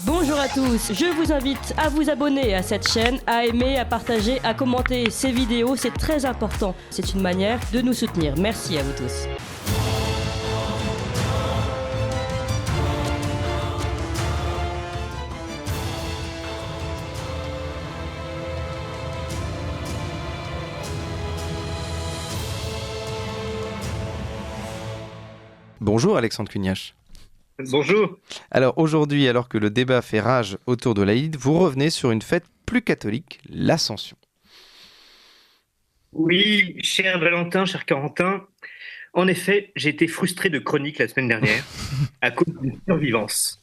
Bonjour à tous, je vous invite à vous abonner à cette chaîne, à aimer, à partager, à commenter ces vidéos, c'est très important. C'est une manière de nous soutenir. Merci à vous tous. Bonjour Alexandre Cugnache. Bonjour. Alors aujourd'hui, alors que le débat fait rage autour de l'Aïd, vous revenez sur une fête plus catholique, l'Ascension. Oui, cher Valentin, cher Corentin, en effet, j'ai été frustré de chronique la semaine dernière à cause d'une survivance,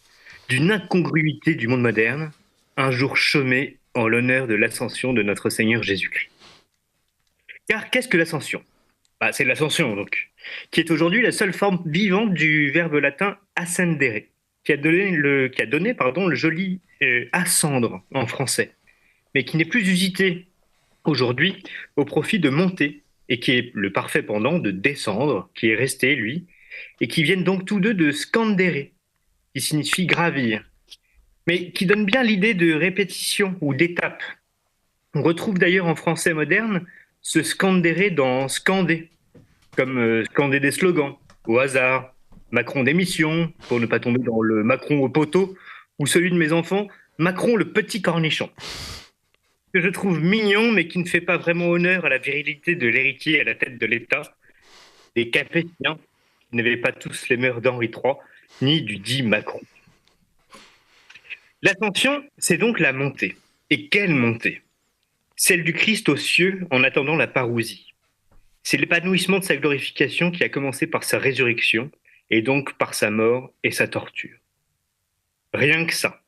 d'une incongruité du monde moderne, un jour chômé en l'honneur de l'ascension de notre Seigneur Jésus-Christ. Car qu'est-ce que l'ascension ? C'est l'ascension, donc, qui est aujourd'hui la seule forme vivante du verbe latin ascendere, qui a donné le joli ascendre en français, mais qui n'est plus usité aujourd'hui au profit de monter, et qui est le parfait pendant de descendre, qui est resté, lui, et qui viennent donc tous deux de scandere, qui signifie gravir, mais qui donne bien l'idée de répétition ou d'étape. On retrouve d'ailleurs en français moderne ce scandere dans scander, comme scander des slogans, au hasard, Macron démission, pour ne pas tomber dans le Macron au poteau, ou celui de mes enfants, Macron le petit cornichon, que je trouve mignon, mais qui ne fait pas vraiment honneur à la virilité de l'héritier à la tête de l'État, des Capétiens, qui n'avaient pas tous les mœurs d'Henri III, ni du dit Macron. L'ascension, c'est donc la montée. Et quelle montée ? Celle du Christ aux cieux en attendant la parousie. C'est l'épanouissement de sa glorification qui a commencé par sa résurrection, et donc par sa mort et sa torture. Rien que ça.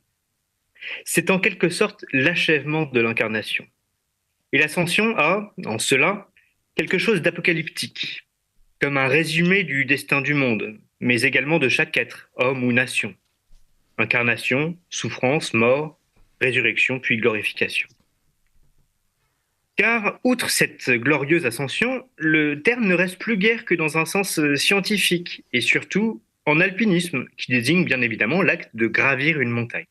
C'est en quelque sorte l'achèvement de l'incarnation. Et l'ascension a, en cela, quelque chose d'apocalyptique, comme un résumé du destin du monde, mais également de chaque être, homme ou nation. Incarnation, souffrance, mort, résurrection, puis glorification. Car, outre cette glorieuse ascension, le terme ne reste plus guère que dans un sens scientifique, et surtout en alpinisme, qui désigne bien évidemment l'acte de gravir une montagne.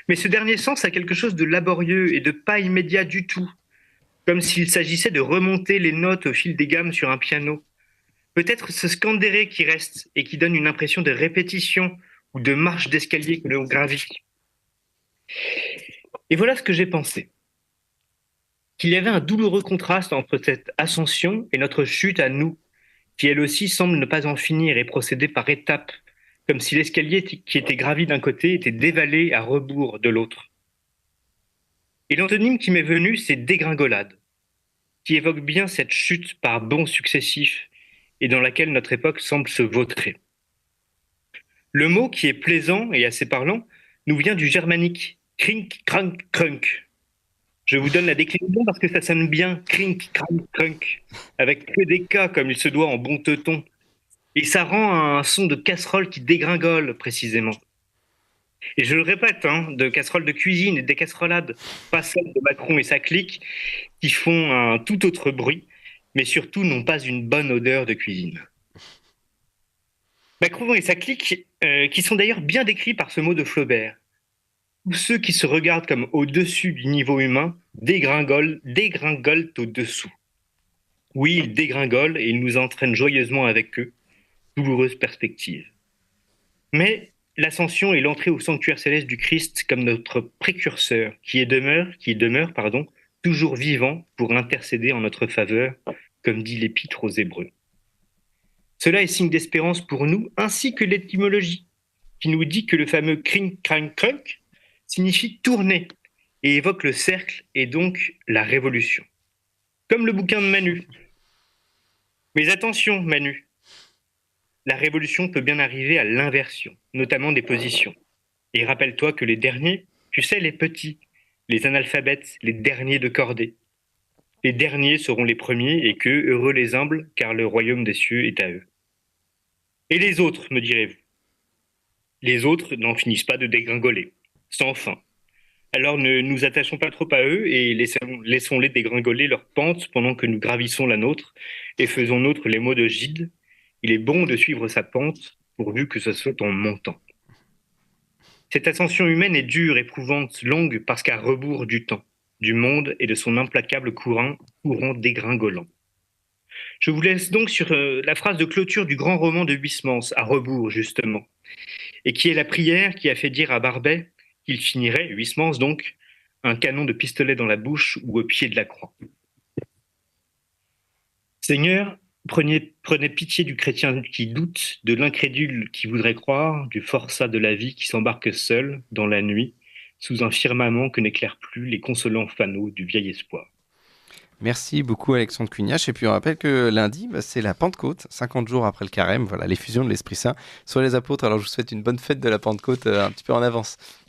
Mais ce dernier sens a quelque chose de laborieux et de pas immédiat du tout, comme s'il s'agissait de remonter les notes au fil des gammes sur un piano. Peut-être ce scandere qui reste et qui donne une impression de répétition ou de marche d'escalier que l'on gravit. Et voilà ce que j'ai pensé. Qu'il y avait un douloureux contraste entre cette ascension et notre chute à nous, qui elle aussi semble ne pas en finir et procéder par étapes, comme si l'escalier qui était gravi d'un côté était dévalé à rebours de l'autre. Et l'antonyme qui m'est venu, c'est dégringolade, qui évoque bien cette chute par bonds successifs et dans laquelle notre époque semble se vautrer. Le mot, qui est plaisant et assez parlant, nous vient du germanique krink, krank, krunk. Je vous donne la déclinaison parce que ça sonne bien, krink, krank, krunk, avec que des K comme il se doit en bon teuton. Et ça rend un son de casserole qui dégringole, précisément. Et je le répète, de casseroles de cuisine et des casserolades, pas celles de Macron et sa clique, qui font un tout autre bruit, mais surtout n'ont pas une bonne odeur de cuisine. Macron et sa clique, qui sont d'ailleurs bien décrits par ce mot de Flaubert. Tous ceux qui se regardent comme au-dessus du niveau humain dégringolent au-dessous. Oui, ils dégringolent et ils nous entraînent joyeusement avec eux. Douloureuse perspective. Mais l'ascension est l'entrée au sanctuaire céleste du Christ comme notre précurseur, qui demeure, toujours vivant pour intercéder en notre faveur, comme dit l'Épître aux Hébreux. Cela est signe d'espérance pour nous, ainsi que l'étymologie, qui nous dit que le fameux krink, krank, krunk signifie tourner et évoque le cercle et donc la révolution. Comme le bouquin de Manu. Mais attention, Manu, la révolution peut bien arriver à l'inversion, notamment des positions. Et rappelle-toi que les derniers, tu sais, les petits, les analphabètes, les derniers de cordée, les derniers seront les premiers et que, heureux les humbles, car le royaume des cieux est à eux. Et les autres, me direz-vous ? Les autres n'en finissent pas de dégringoler, sans fin. Alors ne nous attachons pas trop à eux et laissons-les dégringoler leur pente pendant que nous gravissons la nôtre et faisons nôtre les mots de Gide. Il est bon de suivre sa pente pourvu que ce soit en montant. Cette ascension humaine est dure, éprouvante, longue, parce qu'à rebours du temps, du monde et de son implacable courant dégringolant. Je vous laisse donc sur la phrase de clôture du grand roman de Huysmans, à rebours justement, et qui est la prière qui a fait dire à Barbet qu'il finirait, Huysmans donc, un canon de pistolet dans la bouche ou au pied de la croix. Seigneur, prenez pitié du chrétien qui doute, de l'incrédule qui voudrait croire, du forçat de la vie qui s'embarque seul, dans la nuit, sous un firmament que n'éclairent plus les consolants fanaux du vieil espoir. Merci beaucoup Alexandre Cugnache. Et puis on rappelle que lundi, c'est la Pentecôte, 50 jours après le carême, voilà, l'effusion de l'Esprit Saint sur les apôtres. Alors je vous souhaite une bonne fête de la Pentecôte un petit peu en avance.